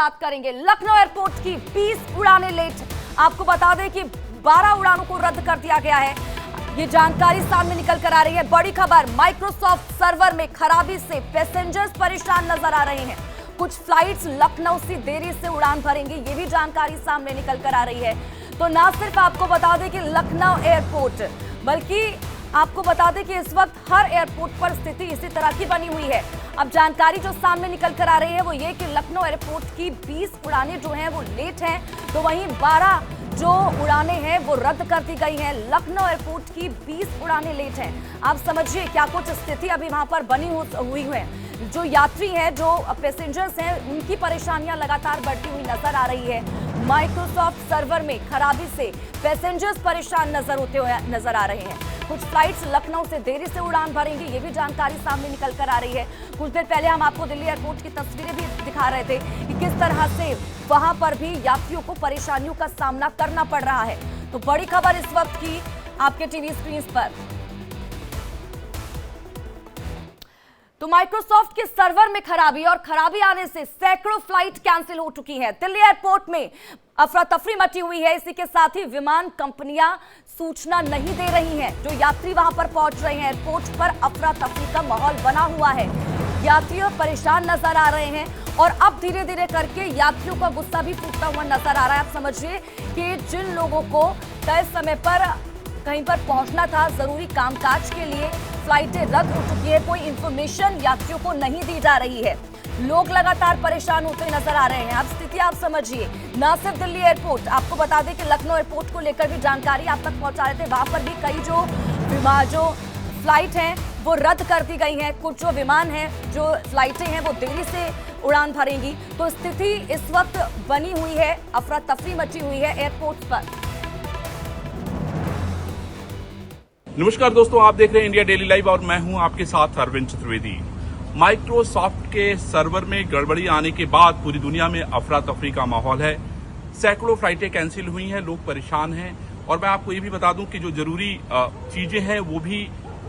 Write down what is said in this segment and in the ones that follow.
बात करेंगे। लखनऊ एयरपोर्ट की 20 उड़ानें लेट। आपको बता दें कि 12 उड़ानों को रद्द कर दिया गया है। ये जानकारी सामने निकल कर आ रही है। बड़ी खबर, माइक्रोसॉफ्ट सर्वर में खराबी से पैसेंजर्स परेशान नजर आ रहे हैं। कुछ फ्लाइट्स लखनऊ से देरी से उड़ान भरेंगे, ये भी जानकारी सामने निकल कर आ रही है। तो ना सिर्फ आपको बता दें कि लखनऊ एयरपोर्ट, बल्कि आपको बता दें कि इस वक्त हर एयरपोर्ट पर स्थिति इसी तरह की बनी हुई है। अब जानकारी जो सामने निकल कर आ रही है वो ये कि लखनऊ एयरपोर्ट की 20 उड़ानें जो हैं वो लेट हैं, तो वहीं 12 जो उड़ानें हैं वो रद्द कर दी गई हैं। लखनऊ एयरपोर्ट की 20 उड़ानें लेट हैं। आप समझिए क्या कुछ स्थिति अभी वहां पर बनी हुई है। जो यात्री हैं, जो पैसेंजर्स हैं, उनकी परेशानियां लगातार बढ़ती हुई नजर आ रही है। माइक्रोसॉफ्ट सर्वर में खराबी से पैसेंजर्स परेशान नजर आ रहे हैं। कुछ फ्लाइट्स लखनऊ से देरी से उड़ान भरेंगी, ये भी जानकारी सामने निकल कर आ रही है। कुछ देर पहले हम आपको दिल्ली एयरपोर्ट की तस्वीरें भी दिखा रहे थे कि किस तरह से वहां पर भी यात्रियों को परेशानियों का सामना करना पड़ रहा है। तो बड़ी खबर इस वक्त की आपके टीवी स्क्रीन पर। तो माइक्रोसॉफ्ट के सर्वर में खराबी और खराबी आने से सैकड़ों फ्लाइट कैंसिल हो चुकी हैं। दिल्ली एयरपोर्ट में अफरा तफरी मची हुई है। इसी के साथ ही विमान कंपनियां सूचना नहीं दे रही हैं। जो यात्री वहां पर पहुंच रहे हैं, एयरपोर्ट पर अफरा तफरी का माहौल बना हुआ है। यात्री परेशान नजर आ रहे हैं और अब धीरे धीरे करके यात्रियों का गुस्सा भी फूटता हुआ नजर आ रहा है। आप समझिए कि जिन लोगों को तय समय पर कहीं पर पहुंचना था, जरूरी कामकाज के लिए फ्लाइटें रद्द हो चुकी है, कोई इंफॉर्मेशन यात्रियों को नहीं दी जा रही है। लोग लगातार परेशान होते नजर आ रहे हैं। अब स्थिति आप समझिए, न सिर्फ दिल्ली एयरपोर्ट, आपको बता दें कि लखनऊ एयरपोर्ट को लेकर भी जानकारी आप तक पहुंचा रहे थे। वहां पर भी कई जो फ्लाइट हैं वो रद्द कर दी गई हैं। कुछ जो विमान हैं, जो फ्लाइटें हैं वो देरी से उड़ान भरेंगी। तो स्थिति इस वक्त बनी हुई है, अफरा तफरी मची हुई है एयरपोर्ट पर। नमस्कार दोस्तों, आप देख रहे हैं इंडिया डेली लाइव और मैं हूं आपके साथ अरविंद चतुर्वेदी। माइक्रोसॉफ्ट के सर्वर में गड़बड़ी आने के बाद पूरी दुनिया में अफरा तफरी का माहौल है। सैकड़ों फ्लाइटें कैंसिल हुई हैं, लोग परेशान हैं। और मैं आपको ये भी बता दूं कि जो जरूरी चीजें हैं वो भी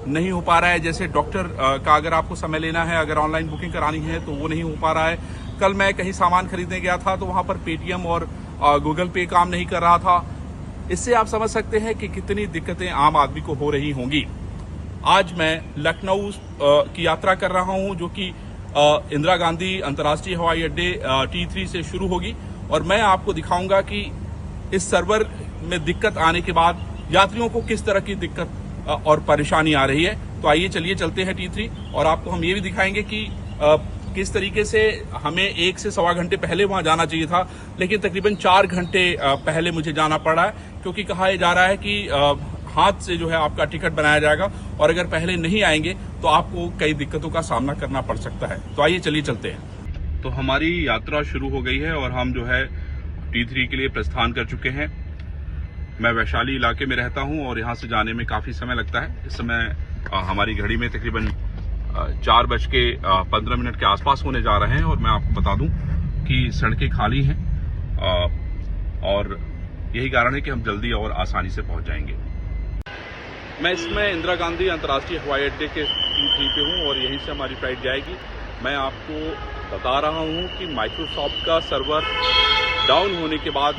नहीं हो पा रहा है। जैसे डॉक्टर का अगर आपको समय लेना है, अगर ऑनलाइन बुकिंग करानी है तो वो नहीं हो पा रहा है। कल मैं कहीं सामान खरीदने गया था तो वहां पर पेटीएम और गूगल पे काम नहीं कर रहा था। इससे आप समझ सकते हैं कि कितनी दिक्कतें आम आदमी को हो रही होंगी। आज मैं लखनऊ की यात्रा कर रहा हूं, जो कि इंदिरा गांधी अंतर्राष्ट्रीय हवाई अड्डे T3 से शुरू होगी और मैं आपको दिखाऊंगा कि इस सर्वर में दिक्कत आने के बाद यात्रियों को किस तरह की दिक्कत और परेशानी आ रही है। तो आइए चलिए चलते हैं T3 और आपको हम ये भी दिखाएंगे कि किस तरीके से हमें 1 से सवा घंटे पहले वहां जाना चाहिए था, लेकिन तकरीबन 4 घंटे पहले मुझे जाना पड़ा है, क्योंकि कहा जा रहा है कि हाथ से जो है आपका टिकट बनाया जाएगा और अगर पहले नहीं आएंगे तो आपको कई दिक्कतों का सामना करना पड़ सकता है। तो आइए चलिए चलते हैं। तो हमारी यात्रा शुरू हो गई है और हम जो है T3 के लिए प्रस्थान कर चुके हैं। मैं वैशाली इलाके में रहता हूं और यहाँ से जाने में काफी समय लगता है। इस समय हमारी घड़ी में तकरीबन 4:15 के आसपास होने जा रहे हैं और मैं आपको बता दूं कि सड़कें खाली हैं और यही कारण है कि हम जल्दी और आसानी से पहुंच जाएंगे। मैं इसमें इंदिरा गांधी अंतर्राष्ट्रीय हवाई अड्डे के T3 पे हूं और यहीं से हमारी फ्लाइट जाएगी। मैं आपको बता रहा हूं कि माइक्रोसॉफ्ट का सर्वर डाउन होने के बाद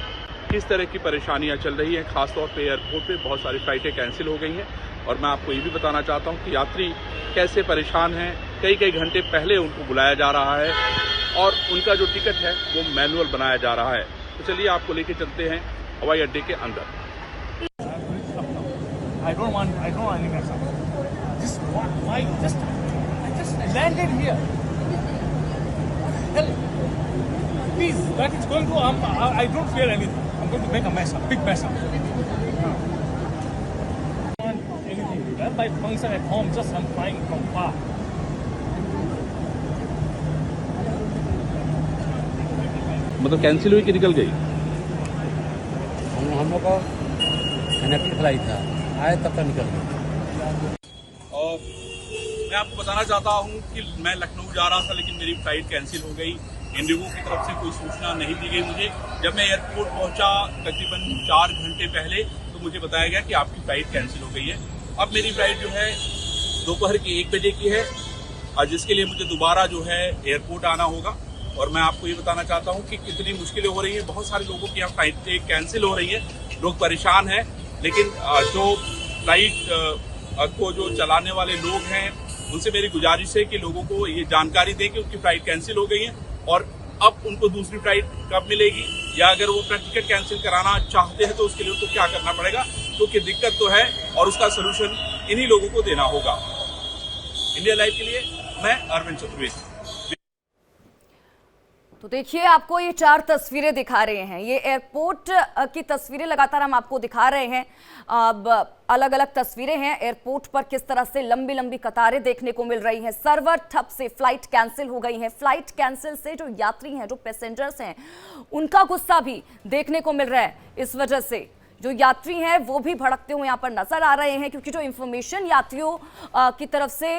किस तरह की परेशानियां चल रही हैं। खासतौर पे एयरपोर्ट पे बहुत सारी फ्लाइटें कैंसिल हो गई हैं और मैं आपको ये भी बताना चाहता हूं कि यात्री कैसे परेशान हैं। कई घंटे पहले उनको बुलाया जा रहा है और उनका जो टिकट है वो मैनुअल बनाया जा रहा है। तो चलिए आपको लेके चलते हैं हवाई अड्डे के अंदर। I don't want any mess up. I just landed here. Hell, please, that is going to. I don't fear anything. I'm going to make a mess up, big mess up. I don't want anything. That's my function at home. Just I'm flying from far. मतलब cancel हुई कि निकल गई? हम लोग का connected flight था, आए तब तक निकल गए। और मैं आपको बताना चाहता हूं कि मैं लखनऊ जा रहा था लेकिन मेरी फ्लाइट कैंसिल हो गई। इंडिगो की तरफ से कोई सूचना नहीं दी गई मुझे। जब मैं एयरपोर्ट पहुंचा तकरीबन 4 घंटे पहले तो मुझे बताया गया कि आपकी फ्लाइट कैंसिल हो गई है। अब मेरी फ्लाइट जो है दोपहर के 1 बजे की है और जिसके लिए मुझे दोबारा जो है एयरपोर्ट आना होगा और मैं आपको ये बताना चाहता हूँ कि कितनी मुश्किलें हो रही हैं। बहुत सारे लोगों की यहाँ फ्लाइट कैंसिल हो रही है, लोग परेशान हैं। लेकिन जो फ्लाइट को जो चलाने वाले लोग हैं उनसे मेरी गुजारिश है कि लोगों को ये जानकारी दें कि उनकी फ्लाइट कैंसिल हो गई है और अब उनको दूसरी फ्लाइट कब मिलेगी, या अगर वो अपना टिकट कैंसिल कराना चाहते हैं तो उसके लिए उनको क्या करना पड़ेगा, क्योंकि दिक्कत तो है और उसका सलूशन इन्हीं लोगों को देना होगा। इंडिया लाइव के लिए मैं अरविंद चतुर्वेदी। तो देखिए, आपको ये 4 तस्वीरें दिखा रहे हैं, ये एयरपोर्ट की तस्वीरें लगातार हम आपको दिखा रहे हैं। अब अलग अलग तस्वीरें हैं एयरपोर्ट पर, किस तरह से लंबी लंबी कतारें देखने को मिल रही हैं। सर्वर ठप से फ्लाइट कैंसिल हो गई है। फ्लाइट कैंसिल से जो यात्री हैं, जो पैसेंजर्स हैं, उनका गुस्सा भी देखने को मिल रहा है। इस वजह से जो यात्री हैं वो भी भड़कते हुए यहाँ पर नजर आ रहे हैं, क्योंकि जो इंफॉर्मेशन यात्रियों की तरफ से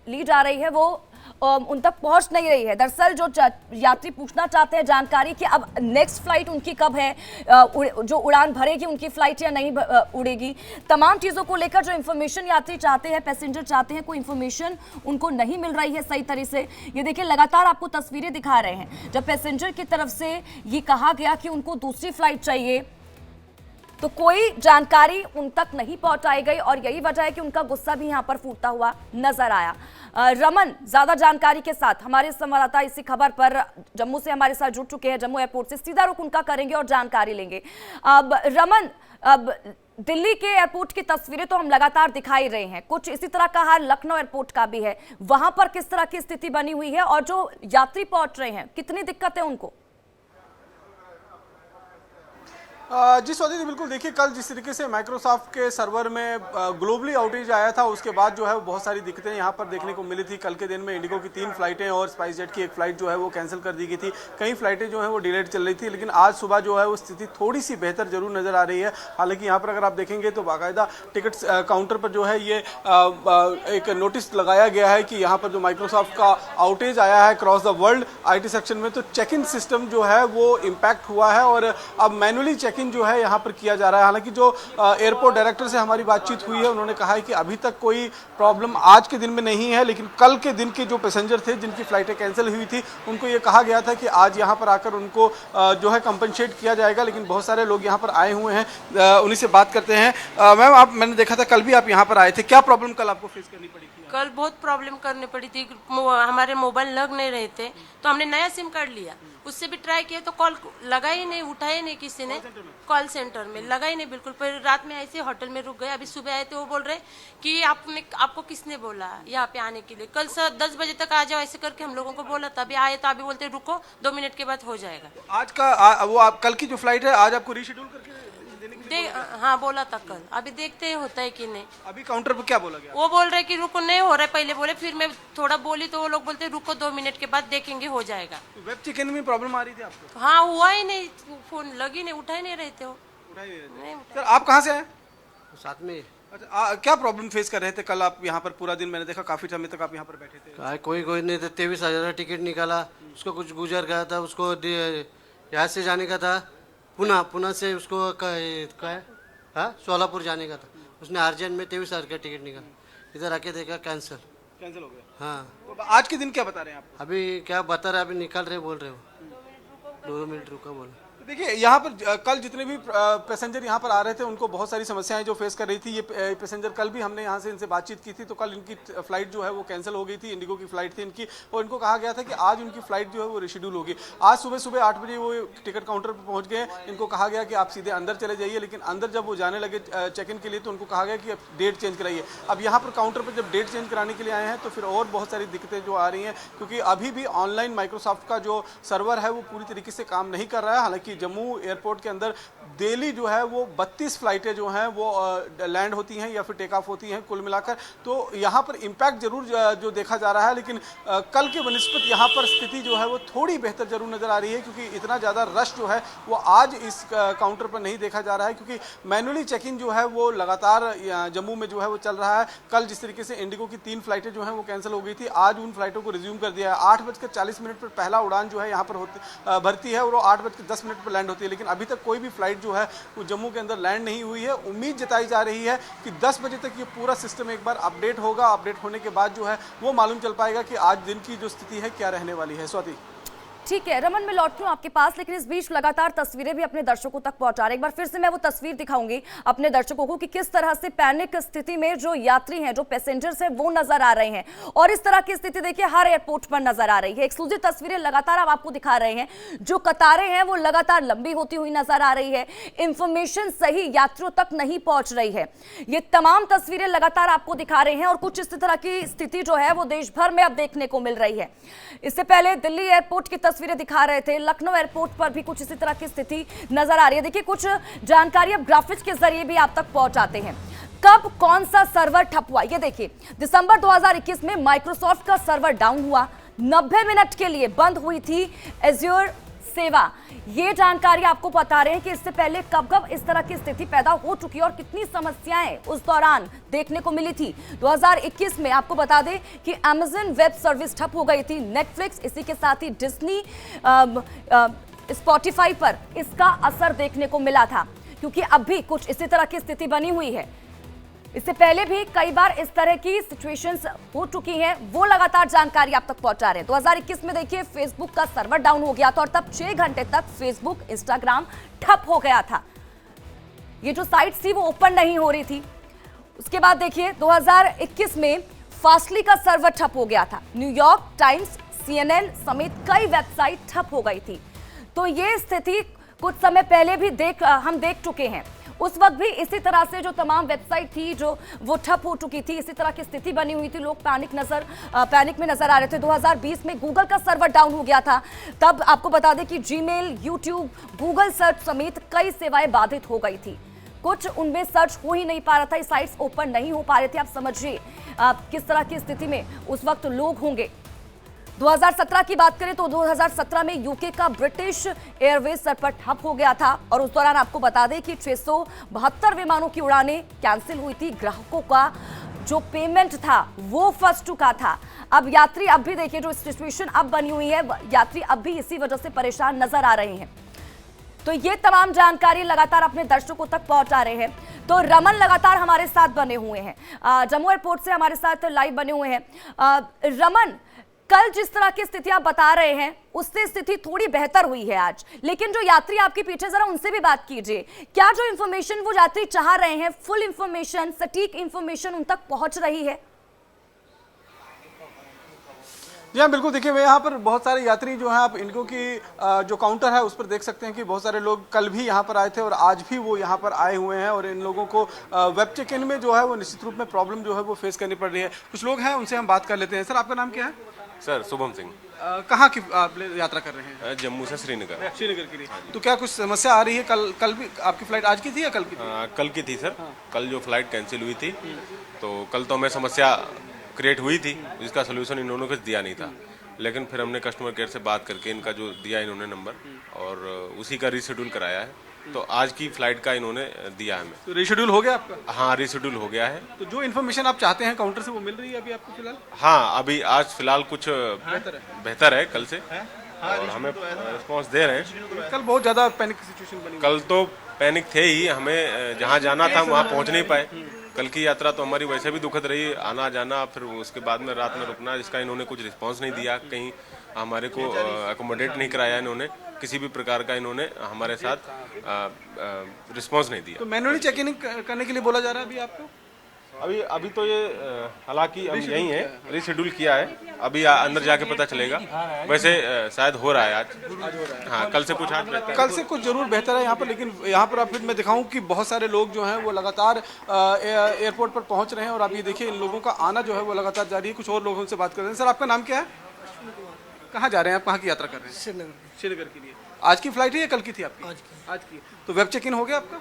ली जा रही है वो उन तक पहुंच नहीं रही है। दरअसल जो यात्री पूछना चाहते हैं जानकारी कि अब नेक्स्ट फ्लाइट उनकी कब है, जो उड़ान भरेगी उनकी फ्लाइट या नहीं उड़ेगी, तमाम चीज़ों को लेकर जो इन्फॉर्मेशन यात्री चाहते हैं, पैसेंजर चाहते हैं, कोई इन्फॉर्मेशन उनको नहीं मिल रही है सही तरीके से। ये देखिए, लगातार आपको तस्वीरें दिखा रहे हैं। जब पैसेंजर की तरफ से ये कहा गया कि उनको दूसरी फ्लाइट चाहिए तो कोई जानकारी उन तक नहीं पहुंचाई गई और यही वजह है कि उनका गुस्सा भी यहां पर फूटता हुआ नजर आया। रमन ज्यादा जानकारी के साथ हमारे संवाददाता इसी खबर पर जम्मू से हमारे साथ जुड़ चुके हैं। जम्मू एयरपोर्ट से सीधा रुख उनका करेंगे और जानकारी लेंगे। अब रमन, अब दिल्ली के एयरपोर्ट की तस्वीरें तो हम लगातार दिखाई रहे हैं, कुछ इसी तरह का हाल लखनऊ एयरपोर्ट का भी है। वहां पर किस तरह की स्थिति बनी हुई है और जो यात्री पहुंच रहे हैं कितनी दिक्कत है उनको? जी स्वाति, बिल्कुल देखिए, कल जिस तरीके से माइक्रोसॉफ्ट के सर्वर में ग्लोबली आउटेज आया था, उसके बाद जो है वो बहुत सारी दिक्कतें यहाँ पर देखने को मिली थी। कल के दिन में इंडिगो की 3 फ्लाइटें और स्पाइस जेट की 1 फ्लाइट जो है वो कैंसिल कर दी गई थी। कई फ्लाइटें जो है वो डिलेड चल रही थी, लेकिन आज सुबह जो है वो स्थिति थोड़ी सी बेहतर जरूर नजर आ रही है। हालांकि यहाँ पर अगर आप देखेंगे तो बाकायदा टिकट काउंटर पर जो है ये एक नोटिस लगाया गया है कि यहाँ पर जो माइक्रोसॉफ्ट का आउटेज आया है cross the world IT section में, तो चेक इन सिस्टम जो है वो इम्पैक्ट हुआ है और अब मैनुअली चेक इन जो है यहाँ पर किया जा रहा है। हालांकि जो एयरपोर्ट डायरेक्टर से हमारी बातचीत हुई है, उन्होंने कहा है कि अभी तक कोई प्रॉब्लम आज के दिन में नहीं है, लेकिन कल के दिन के जो पैसेंजर थे जिनकी फ्लाइटें कैंसिल हुई थी, उनको ये कहा गया था कि आज यहाँ पर आकर उनको जो है कंपनसेट किया जाएगा। लेकिन बहुत सारे लोग यहाँ पर आए हुए हैं, उन्हीं से बात करते हैं। मैम, मैंने देखा था कल भी आप यहाँ पर आए थे, क्या प्रॉब्लम कल आपको फेस करनी पड़ी थी? कल बहुत प्रॉब्लम करनी पड़ी थी, हमारे मोबाइल लग नहीं रहे थे, तो हमने नया सिम कार्ड लिया, उससे भी ट्राई किया तो कॉल लगा ही नहीं, उठाया ही नहीं किसी ने। कॉल सेंटर में लगा ही नहीं बिल्कुल। फिर रात में ऐसे होटल में रुक गए। अभी सुबह आए थे, वो बोल रहे कि आपको किसने बोला यहाँ पे आने के लिए? कल 10 बजे तक आ जाओ, ऐसे करके हम लोगों को बोला था। अभी आए तो अभी बोलते रुको 2 मिनट के बाद हो जाएगा। आज का वो आप कल की जो फ्लाइट है आज आपको रीशेड्यूल करके हाँ बोला था कल, अभी देखते हैं होता है कि नहीं। अभी काउंटर पर क्या बोला गया? वो बोल रहे कि रुको, नहीं हो रहा है, पहले बोले, फिर मैं थोड़ा बोली तो वो लोग बोलते रुको 2 मिनट के बाद देखेंगे हो जाएगा। वेब चेक इन में प्रॉब्लम आ रही थी आपको? हाँ, हुआ ही नहीं, फोन लगी नहीं, उठा ही नहीं रहे थे वो। नहीं। सर, आप कहाँ से आए? साथ में। अच्छा, क्या प्रॉब्लम फेस कर रहे थे कल आप यहाँ पर? पूरा दिन मैंने देखा, काफी समय तक आप यहाँ पर बैठे थे। कोई नहीं था। 23,000 टिकट निकाला, उसको कुछ गुजर गया था, उसको यहाँ से जाने का था, पुणे से उसको सोलापुर जाने का था। उसने अर्जेंट में 23,000 का टिकट निकाला, इधर आके देखा कैंसिल हो गया। हाँ, तो आज के दिन क्या बता रहे हैं आप? अभी क्या बता रहे, अभी निकाल रहे बोल रहे हो, 2 मिनट रुका बोला। देखिए, यहाँ पर कल जितने भी पैसेंजर यहाँ पर आ रहे थे उनको बहुत सारी समस्याएं जो फेस कर रही थी। ये पैसेंजर कल भी हमने यहाँ से इनसे बातचीत की थी, तो कल इनकी फ्लाइट जो है वो कैंसिल हो गई थी। इंडिगो की फ्लाइट थी इनकी, और इनको कहा गया था कि आज उनकी फ्लाइट जो है वो रिशेड्यूल होगी। आज सुबह 8 बजे वो टिकट काउंटर पर पहुँच गए। इनको कहा गया कि आप सीधे अंदर चले जाइए, लेकिन अंदर जब वो जाने लगे चेक इन के लिए तो उनको कहा गया कि अब डेट चेंज कराइए। अब यहाँ पर काउंटर पर जब डेट चेंज कराने के लिए आए हैं तो फिर और बहुत सारी दिक्कतें जो आ रही हैं, क्योंकि अभी भी ऑनलाइन माइक्रोसॉफ्ट का जो सर्वर है वो पूरी तरीके से काम नहीं कर रहा है। हालांकि जम्मू एयरपोर्ट के अंदर डेली जो है वो 32 फ्लाइटें जो हैं वो लैंड होती हैं या फिर टेक ऑफ होती हैं कुल मिलाकर, तो यहाँ पर इम्पैक्ट जरूर जो देखा जा रहा है। लेकिन कल के बनिस्बत यहाँ पर स्थिति जो है वो थोड़ी बेहतर जरूर नज़र आ रही है, क्योंकि इतना ज़्यादा रश जो है वो आज इस काउंटर पर नहीं देखा जा रहा है, क्योंकि मैनुअली चेक इन जो है वो लगातार जम्मू में जो है वो चल रहा है। कल जिस तरीके से इंडिगो की 3 फ्लाइटें जो हैं वो कैंसिल हो गई थी, आज उन फ्लाइटों को रिज्यूम कर दिया है। 8:40 पर पहला उड़ान जो है यहाँ पर भरती है और वो 8:10 पर लैंड होती है, लेकिन अभी तक कोई भी फ्लाइट जो है वो जम्मू के अंदर लैंड नहीं हुई है। उम्मीद जताई जा रही है कि 10 बजे तक ये पूरा सिस्टम एक बार अपडेट होगा। अपडेट होने के बाद जो है वो मालूम चल पाएगा कि आज दिन की जो स्थिति है क्या रहने वाली है। स्वाति, ठीक है रमन, मैं लौटती हूँ आपके पास, लेकिन इस बीच लगातार तस्वीरें भी अपने दर्शकों तक पहुंचा रहे हैं। एक बार फिर से मैं वो तस्वीर दिखाऊंगी अपने दर्शकों को कि किस तरह से पैनिक स्थिति में जो यात्री हैं, जो पैसेंजर्स हैं, वो नजर आ रहे हैं। और इस तरह की स्थिति देखिए हर एयरपोर्ट पर नजर आ रही है। एक्सक्लूसिव तस्वीरें लगातार हम आपको दिखा रहे हैं। जो कतारें हैं वो लगातार लंबी होती हुई नजर आ रही है। इंफॉर्मेशन सही यात्रियों तक नहीं पहुंच रही है। ये तमाम तस्वीरें लगातार आपको दिखा रहे हैं और कुछ इस तरह की स्थिति जो है वो देश भर में अब देखने को मिल रही है। इससे पहले दिल्ली एयरपोर्ट की तस्वीरें दिखा रहे थे, लखनऊ एयरपोर्ट पर भी कुछ इसी तरह की स्थिति नजर आ रही है। देखिए कुछ जानकारी अब ग्राफिक्स के जरिए भी आप तक पहुंचाते हैं। कब कौन सा सर्वर ठप हुआ, ये देखिए दिसंबर 2021 में माइक्रोसॉफ्ट का सर्वर डाउन हुआ, 90 मिनट के लिए बंद हुई थी एज्योर सेवा। ये जानकारी आपको बता रहे हैं कि इससे पहले कब कब इस तरह की स्थिति पैदा हो चुकी है और कितनी समस्याएं उस दौरान देखने को मिली थी। 2021 में आपको बता दें कि Amazon वेब सर्विस ठप हो गई थी, नेटफ्लिक्स, इसी के साथ ही डिज्नी, स्पॉटिफाई पर इसका असर देखने को मिला था, क्योंकि अब भी कुछ इसी तरह की स्थिति बनी हुई है। इससे पहले भी कई बार इस तरह की सिचुएशंस हो चुकी हैं, वो लगातार जानकारी आप तक पहुंचा रहे हैं। 2021 में देखिए फेसबुक का सर्वर डाउन हो गया था और तब 6 घंटे तक फेसबुक, इंस्टाग्राम ठप हो गया था। ये जो साइट्स थी वो ओपन नहीं हो रही थी। उसके बाद देखिए 2021 में फास्टली का सर्वर ठप हो गया था। न्यूयॉर्क टाइम्स, CNN समेत कई वेबसाइट ठप हो गई थी। तो ये स्थिति कुछ समय पहले भी हम देख चुके हैं। उस वक्त भी इसी तरह से जो तमाम वेबसाइट थी जो वो ठप हो चुकी थी, इसी तरह की स्थिति बनी हुई थी। लोग पैनिक में नजर आ रहे थे। 2020 में गूगल का सर्वर डाउन हो गया था। तब आपको बता दें कि जीमेल, यूट्यूब, गूगल सर्च समेत कई सेवाएं बाधित हो गई थी। कुछ उनमें सर्च हो ही नहीं पा रहा था, साइट्स ओपन नहीं हो पा रहे थे। आप समझिए किस तरह की स्थिति में उस वक्त लोग होंगे। 2017 की बात करें तो 2017 में यूके का ब्रिटिश एयरवेज सर पर ठप हो गया था और उस दौरान आपको बता दें कि 672 विमानों की उड़ानें कैंसिल हुई थी। ग्राहकों का जो पेमेंट था वो फंस चुका था। अब यात्री अब भी देखिए जो सिचुएशन अब बनी हुई है, यात्री अब भी इसी वजह से परेशान नजर आ रहे हैं। तो ये तमाम जानकारी लगातार अपने दर्शकों तक पहुंचा रहे हैं। तो रमन लगातार हमारे साथ बने हुए हैं, जम्मू एयरपोर्ट से हमारे साथ लाइव बने हुए हैं। रमन, कल जिस तरह की स्थिति आप बता रहे हैं उससे स्थिति थोड़ी बेहतर हुई है आज, लेकिन जो यात्री आपके पीछे, जरा उनसे भी बात कीजिए। क्या जो इंफॉर्मेशन वो यात्री चाह रहे हैं, फुल इंफॉर्मेशन, सटीक इंफॉर्मेशन उन तक पहुंच रही है? जी हाँ बिल्कुल, देखिए मैं यहाँ पर बहुत सारे यात्री जो हैं, आप इनको की जो काउंटर है उस पर देख सकते हैं कि बहुत सारे लोग कल भी यहाँ पर आए थे और आज भी वो यहाँ पर आए हुए हैं और इन लोगों को वेब चेक इन में जो है वो निश्चित रूप में प्रॉब्लम जो है वो फेस करनी पड़ रही है। कुछ लोग हैं उनसे हम बात कर लेते हैं। सर आपका नाम क्या है? सर शुभम सिंह। कहाँ की आप यात्रा कर रहे हैं? जम्मू से श्रीनगर। श्रीनगर के लिए। तो क्या कुछ समस्या आ रही है? कल भी आपकी फ्लाइट आज की थी या कल की थी? कल की थी सर। कल जो फ्लाइट कैंसिल हुई थी तो कल तो हमें समस्या क्रिएट हुई थी, जिसका सोल्यूशन इन्होंने कुछ दिया नहीं था। लेकिन फिर हमने कस्टमर केयर से बात करके इनका जो दिया इन्होंने नंबर और उसी का रीशेड्यूल कराया है। तो आज की फ्लाइट का इन्होंने दिया हमें। तो रीशेड्यूल हो गया आपका? हाँ रिशेड्यूल हो गया है। तो जो इन्फॉर्मेशन आप चाहते हैं काउंटर से वो मिल रही है अभी आपको फिलहाल? हाँ अभी आज फिलहाल कुछ बेहतर है कल से और हमें रिस्पॉन्स दे रहे हैं। कल बहुत ज़्यादा पैनिक सिचुएशन बनी। कल तो पैनिक थे ही, हमें जहाँ जाना था वहाँ पहुँच नहीं पाए। कल की यात्रा तो हमारी वैसे भी दुखद रही, आना जाना, फिर उसके बाद में रात में रुकना, जिसका इन्होंने कुछ रिस्पांस नहीं दिया। कहीं हमारे को अकोमोडेट नहीं कराया इन्होंने, किसी भी प्रकार का इन्होंने हमारे साथ रिस्पांस नहीं दिया। तो मैनुअली चेक इन करने के लिए बोला जा रहा है अभी आपको? अभी तो ये हालांकि हम यही है, रीशेड्यूल किया है, अभी अंदर जाके पता चलेगा। वैसे शायद हो रहा है आज। हाँ कल से कुछ आज बेहतर, कल से कुछ जरूर बेहतर है यहाँ पर। लेकिन यहाँ पर आप फिर मैं दिखाऊं कि बहुत सारे लोग जो हैं वो लगातार एयरपोर्ट पर पहुँच रहे हैं और आप ये देखिए इन लोगों का आना जो है वो लगातार जारी है। कुछ और लोगों से बात कर रहे हैं। सर आपका नाम क्या है? कहाँ जा रहे हैं आप? कहाँ की यात्रा कर रहे हैं? श्रीनगर के लिए। आज की फ्लाइट है या कल की थी आपकी? आज की। तो वेब चेक इन हो गया आपका?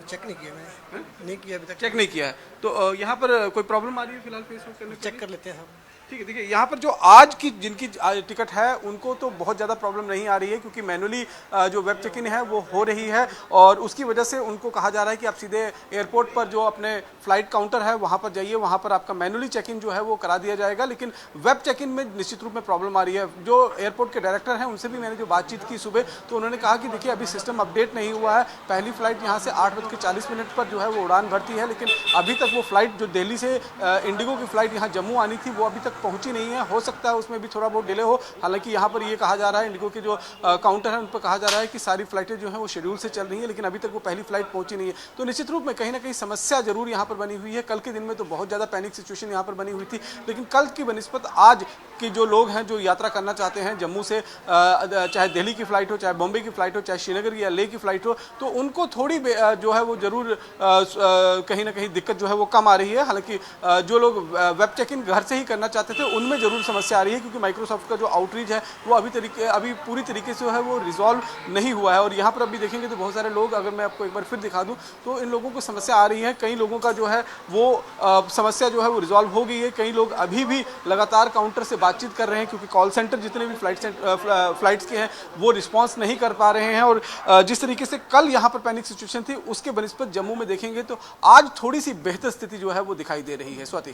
चेक नहीं किया मैंने, नहीं किया अभी तक। चेक नहीं किया है। तो यहाँ पर कोई प्रॉब्लम आ रही है फिलहाल फेस करने? चेक कर लेते हैं सब। ठीक है, देखिए यहाँ पर जो आज की जिनकी टिकट है उनको तो बहुत ज़्यादा प्रॉब्लम नहीं आ रही है, क्योंकि मैनुअली जो वेब चेक इन है वो हो रही है और उसकी वजह से उनको कहा जा रहा है कि आप सीधे एयरपोर्ट पर जो अपने फ्लाइट काउंटर है वहाँ पर जाइए, वहाँ पर आपका मैनुअली चेक इन जो है वो करा दिया जाएगा। लेकिन वेब चेक इन में निश्चित रूप में प्रॉब्लम आ रही है। जो एयरपोर्ट के डायरेक्टर हैं उनसे भी मैंने जो बातचीत की सुबह, तो उन्होंने कहा कि देखिए अभी सिस्टम अपडेट नहीं हुआ है। पहली फ्लाइट यहाँ से 8:40 पर जो है वो उड़ान भरती है, लेकिन अभी तक वो फ्लाइट जो दिल्ली से इंडिगो की फ्लाइट यहाँ जम्मू आनी थी वो अभी तक पहुंची नहीं है, हो सकता है उसमें भी थोड़ा बहुत डिले हो। हालांकि यहाँ पर ये कहा जा रहा है, इंडिगो के जो काउंटर है उन पर कहा जा रहा है कि सारी फ्लाइटें जो हैं वो शेड्यूल से चल रही हैं, लेकिन अभी तक वो पहली फ्लाइट पहुंची नहीं है। तो निश्चित रूप में कहीं ना कहीं समस्या जरूर यहाँ पर बनी हुई है। कल के दिन में तो बहुत ज़्यादा पैनिक सिचुएशन यहाँ पर बनी हुई थी, लेकिन कल की बनिस्बत आज की जो लोग हैं जो यात्रा करना चाहते हैं जम्मू से, चाहे दिल्ली की फ़्लाइट हो, चाहे बॉम्बे की फ़्लाइट हो, चाहे श्रीनगर या लेह की फ़्लाइट हो, तो उनको थोड़ी जो है वो ज़रूर कहीं ना कहीं दिक्कत जो है वो कम आ रही है। हालांकि जो लोग वेब चेक इन घर से ही करना चाहते थे उनमें ज़रूर समस्या आ रही है, क्योंकि माइक्रोसॉफ्ट का जो आउटरीच है वो अभी पूरी तरीके से जो है वो रिजॉल्व नहीं हुआ है। और यहाँ पर अभी देखेंगे तो बहुत सारे लोग, अगर मैं आपको एक बार फिर दिखा दूँ तो इन लोगों को समस्या आ रही है। कई लोगों का जो है वो समस्या जो है वो रिजॉल्व हो गई है। कई लोग अभी भी लगातार काउंटर से बातचीत कर रहे हैं, क्योंकि कॉल सेंटर जितने भी फ्लाइट्स के हैं वो रिस्पांस नहीं कर पा रहे हैं। और जिस तरीके से कल यहाँ पर पैनिक सिचुएशन थी उसके बनिस्बत जम्मू में देखेंगे तो आज थोड़ी सी बेहतर स्थिति जो है वो दिखाई दे रही है। स्वाति,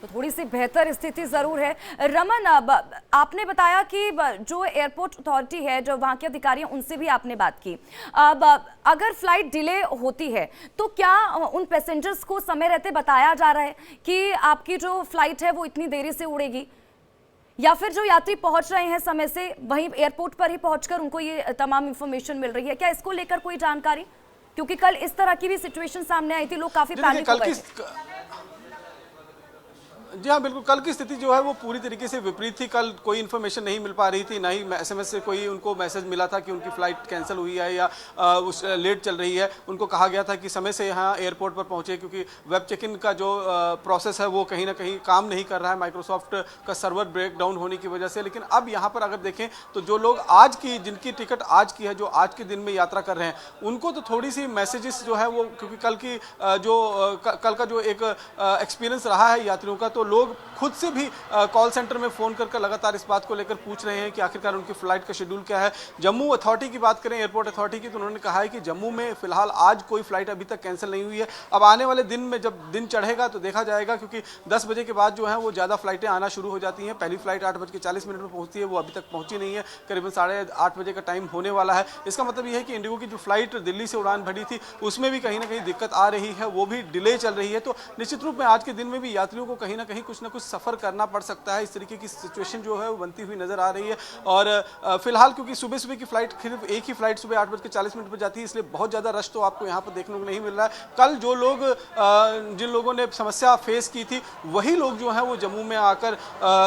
तो थोड़ी सी बेहतर स्थिति जरूर है। रमन, आपने बताया कि जो एयरपोर्ट अथॉरिटी है, जो वहां के अधिकारी हैं, उनसे भी आपने बात की। अब अगर फ्लाइट डिले होती है तो क्या उन पैसेंजर्स को समय रहते बताया जा रहा है कि आपकी जो फ्लाइट है वो इतनी देरी से उड़ेगी, या फिर जो यात्री पहुंच रहे हैं समय से वहीं एयरपोर्ट पर ही पहुंचकर उनको ये तमाम इंफॉर्मेशन मिल रही है? क्या इसको लेकर कोई जानकारी, क्योंकि कल इस तरह की भी सिचुएशन सामने आई थी, लोग काफी पैनिक हो गए थे। जी हाँ, बिल्कुल। कल की स्थिति जो है वो पूरी तरीके से विपरीत थी। कल कोई इन्फॉर्मेशन नहीं मिल पा रही थी, ना ही एसएमएस से कोई उनको मैसेज मिला था कि उनकी फ़्लाइट कैंसिल हुई है या लेट चल रही है। उनको कहा गया था कि समय से यहाँ एयरपोर्ट पर पहुँचे, क्योंकि वेब चेक इन का जो प्रोसेस है वो कहीं ना कहीं काम नहीं कर रहा है माइक्रोसॉफ्ट का सर्वर ब्रेक डाउन होने की वजह से। लेकिन अब यहाँ पर अगर देखें तो जो लोग जिनकी टिकट आज की है, जो आज के दिन में यात्रा कर रहे हैं, उनको तो थोड़ी सी मैसेजेस जो है वो, क्योंकि कल का जो एक एक्सपीरियंस रहा है यात्रियों का, तो लोग खुद से भी कॉल सेंटर में फ़ोन कर लगातार इस बात को लेकर पूछ रहे हैं कि आखिरकार उनकी फ़्लाइट का शेड्यूल क्या है। जम्मू अथॉरिटी की बात करें, एयरपोर्ट अथॉरिटी की, तो उन्होंने कहा है कि जम्मू में फ़िलहाल आज कोई फ़्लाइट अभी तक कैंसिल नहीं हुई है। अब आने वाले दिन में जब दिन चढ़ेगा तो देखा जाएगा, क्योंकि 10 बजे के बाद जो है वो ज़्यादा फ़्लाइटें आना शुरू हो जाती हैं। पहली फ़्लाइट 8:40 में पहुँचती है, वो अभी तक पहुँची नहीं है। करीबन 8:30 बजे का टाइम होने वाला है। इसका मतलब ये है कि इंडिगो की जो फ़्लाइट दिल्ली से उड़ान भरी थी उसमें भी कहीं ना कहीं दिक्कत आ रही है, वो भी डिले चल रही है। तो निश्चित रूप में आज के दिन में भी यात्रियों को कहीं ना कहीं कुछ ना कुछ सफ़र करना पड़ सकता है। इस तरीके की सिचुएशन जो है वो बनती हुई नजर आ रही है। और फिलहाल क्योंकि सुबह की फ्लाइट, सिर्फ एक ही फ्लाइट सुबह 8:40 पर जाती है, इसलिए बहुत ज़्यादा रश तो आपको यहाँ पर देखने को नहीं मिल रहा है। कल जो लोग जिन लोगों ने समस्या फेस की थी वही लोग जो हैं वो जम्मू में आकर,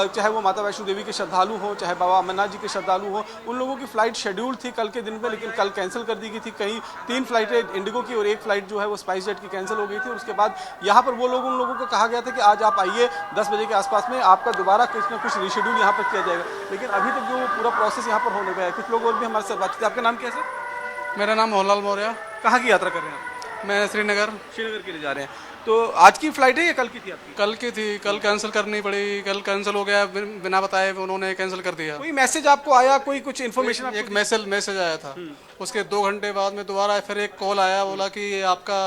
चाहे वो माता वैष्णो देवी के श्रद्धालु हों, चाहे बाबा अमरनाथ जी के श्रद्धालु हों, उन लोगों की फ़्लाइट शेड्यूल थी कल के दिन में, लेकिन कल कैंसिल कर दी गई थी। कहीं 3 फ्लाइटें इंडिगो की और 1 फ्लाइट जो है वो स्पाइस जेट की कैंसिल हो गई थी। और उसके बाद यहाँ पर उन लोगों को कहा गया था कि आज आप आइए 10 बजे के आसपास में, आपका दोबारा कुछ ना कुछ रीशेड्यूल यहाँ पर किया जाएगा। लेकिन अभी तक जो पूरा प्रोसेस यहाँ पर होने गया है। कुछ लोग और भी हमारे साथ बातचीत। आपका नाम क्या है सर? मेरा नाम मोहनलाल मौर्य। कहाँ की यात्रा कर रहे हैं आप? मैं श्रीनगर के लिए जा रहे हैं। तो आज की फ्लाइट है या कल की थी आपकी? कल की थी, कल कैंसिल करनी पड़ी। कल कैंसिल हो गया, बिना बताए उन्होंने कैंसिल कर दिया। कोई मैसेज आपको आया, कोई कुछ इन्फॉर्मेशन? एक मैसेज आया था। उसके 2 घंटे बाद में दोबारा फिर एक कॉल आया, बोला कि आपका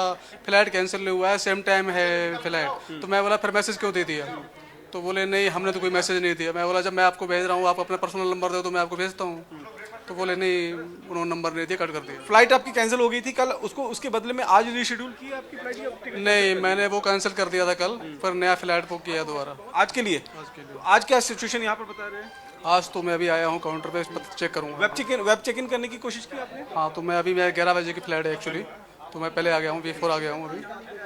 फ्लाइट कैंसिल नहीं हुआ है, सेम टाइम है फ्लाइट। तो मैं बोला फिर मैसेज क्यों दे दिया? तो बोले नहीं, हमने तो कोई मैसेज नहीं दिया। मैं बोला जब मैं आपको भेज रहा हूँ, आप अपना पर्सनल नंबर दो तो मैं आपको भेजता हूँ। तो बोले नहीं, उन्होंने नंबर नहीं दिया, कट कर दिया। फ्लाइट आपकी कैंसिल हो गई थी कल, उसके बदले में आज रीशेड्यूल किया आपकी फ्लाइट? नहीं, मैंने वो कैंसिल कर दिया था कल, पर नया फ्लाइट बुक किया दोबारा आज के लिए। आज क्या सिचुएशन यहाँ पर बता रहे हैं? आज तो मैं अभी आया हूँ काउंटर पे, चेक करूँगा। वेब चेक इन करने की कोशिश की आपने? हाँ, तो मैं अभी 11 बजे की फ्लाइट है एक्चुअली, तो मैं पहले आ गया हूँ, B4 आ गया हूँ अभी।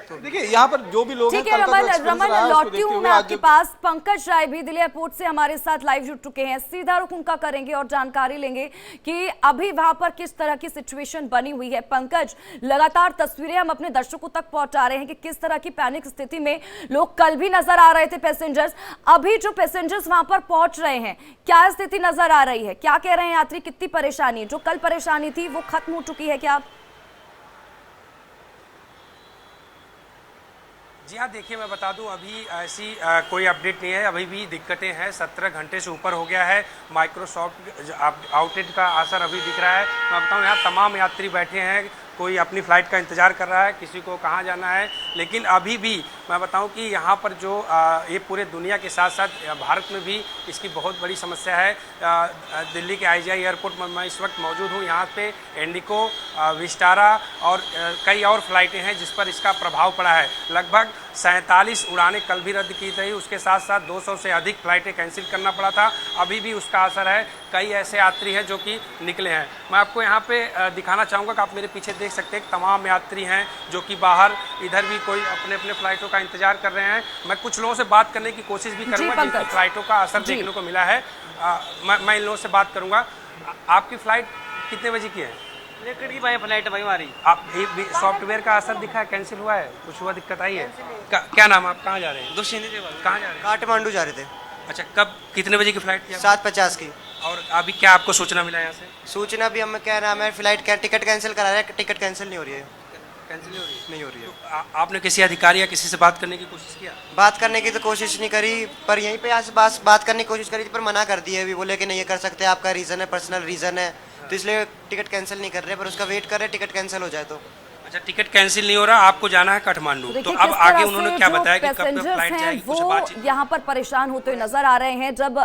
तो देखिए यहाँ पर जो भी लोग ठीक है रमन, लौटती हूँ मैं आपके पास। पंकज राय भी दिल्ली एयरपोर्ट से हमारे साथ लाइव जुड़ चुके हैं, सीधा रुख उनका करेंगे और जानकारी लेंगे कि अभी वहां पर किस तरह की सिचुएशन बनी हुई है। पंकज, लगातार तस्वीरें हम अपने दर्शकों तक पहुंचा रहे हैं कि किस तरह की पैनिक स्थिति में लोग कल भी नजर आ रहे थे पैसेंजर्स। अभी जो पैसेंजर्स वहां पर पहुंच रहे हैं, क्या स्थिति नजर आ रही है? क्या कह रहे हैं यात्री? कितनी परेशानी है? जो कल परेशानी थी वो खत्म हो चुकी है क्या? जी हाँ, देखिए मैं बता दूं, अभी ऐसी कोई अपडेट नहीं है। अभी भी दिक्कतें हैं। 17 घंटे से ऊपर हो गया है। माइक्रोसॉफ्ट आउटेज का असर अभी दिख रहा है। मैं बताऊं, यहाँ तमाम यात्री बैठे हैं, कोई अपनी फ़्लाइट का इंतज़ार कर रहा है, किसी को कहाँ जाना है, लेकिन अभी भी मैं बताऊं कि यहाँ पर जो ये पूरे दुनिया के साथ साथ भारत में भी इसकी बहुत बड़ी समस्या है। दिल्ली के IGI एयरपोर्ट में मैं इस वक्त मौजूद हूँ। यहाँ पे इंडिको, विस्टारा और कई और फ्लाइटें हैं जिस पर इसका प्रभाव पड़ा है। लगभग 47 उड़ानें कल भी रद्द की थी, उसके साथ साथ 200 से अधिक फ्लाइटें कैंसिल करना पड़ा था। अभी भी उसका असर है। कई ऐसे यात्री हैं जो कि निकले हैं। मैं आपको यहाँ पे दिखाना चाहूँगा कि आप मेरे पीछे देख सकते हैं तमाम यात्री हैं जो कि बाहर इधर भी कोई अपने अपने फ्लाइटों का इंतजार कर रहे हैं। मैं कुछ लोगों से बात करने की कोशिश भी करूँगा जिनकी फ्लाइटों का असर देखने को मिला है। मैं इन लोगों से बात करूँगा। आपकी फ़्लाइट कितने बजे की है? लेकर भाई फ्लाइट भाई हमारी। आप सॉफ्टवेयर का असर दिखा है, कैंसिल हुआ है, कुछ हुआ, दिक्कत आई है? क्या नाम, आप कहाँ जा रहे हैं? कहाँ जा रहे हैं? काठमांडू जा रहे थे। अच्छा, कब, कितने बजे की फ्लाइट थी? 7:50 की। और अभी क्या आपको सूचना मिला यहाँ से? सूचना भी हमें क्या नाम है, फ्लाइट टिकट कैंसिल करा रहे हैं, टिकट कैंसिल नहीं हो रही है। कैंसिल नहीं हो रही है? नहीं हो रही है। तो आपने किसी अधिकारी या किसी से बात करने की कोशिश किया? बात करने की तो कोशिश नहीं करी, पर यहीं पे आज बात करने की कोशिश करी थी, पर मना कर दिए। अभी बोले कि नहीं ये कर सकते, आपका रीज़न है, पर्सनल रीज़न है, तो इसलिए टिकट कैंसिल नहीं कर रहे, पर उसका वेट कर रहे टिकट कैंसिल हो जाए तो। अच्छा, टिकट कैंसिल नहीं हो रहा, आपको जाना है काठमांडू। तो अब आगे उन्होंने क्या बताया कि कब तक फ्लाइट जाएगी, कुछ बातचीत? यहाँ पर परेशान होते हुए नजर आ रहे हैं। जब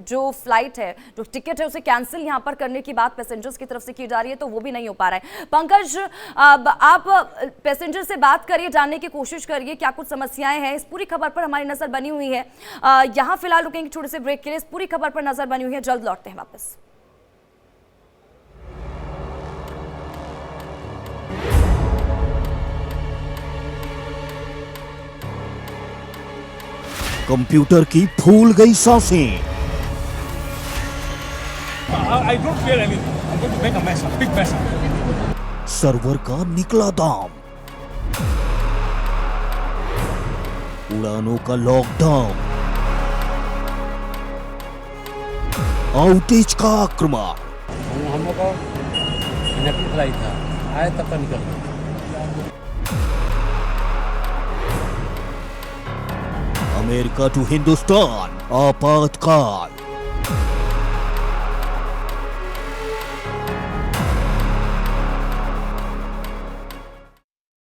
जो फ्लाइट है, जो टिकट है, उसे कैंसिल यहाँ पर करने की बात पैसेंजर्स की तरफ से की जा रही है, तो वो भी नहीं हो पा रहा है। पंकज, आप पैसेंजर से बात करिए, जानने की कोशिश करिए क्या कुछ समस्याएं हैं। इस पूरी खबर पर हमारी नजर बनी हुई है। यहाँ फिलहाल रुकेंगे छोटे से ब्रेक के लिए। इस पूरी खबर पर नजर बनी हुई है, जल्द लौटते हैं वापस। कंप्यूटर की फूल गई सांसें। I don't fear anything. I'm going to make a mess, a big mess. Server का निकला दाम, उड़ानों का लॉकडाउन, आउटेज का आक्रमण। हम लोग का इनएक्टिव फ्लाइट था, आए तब का निकल गया। अमेरिका टू हिंदुस्तान आपातकाल।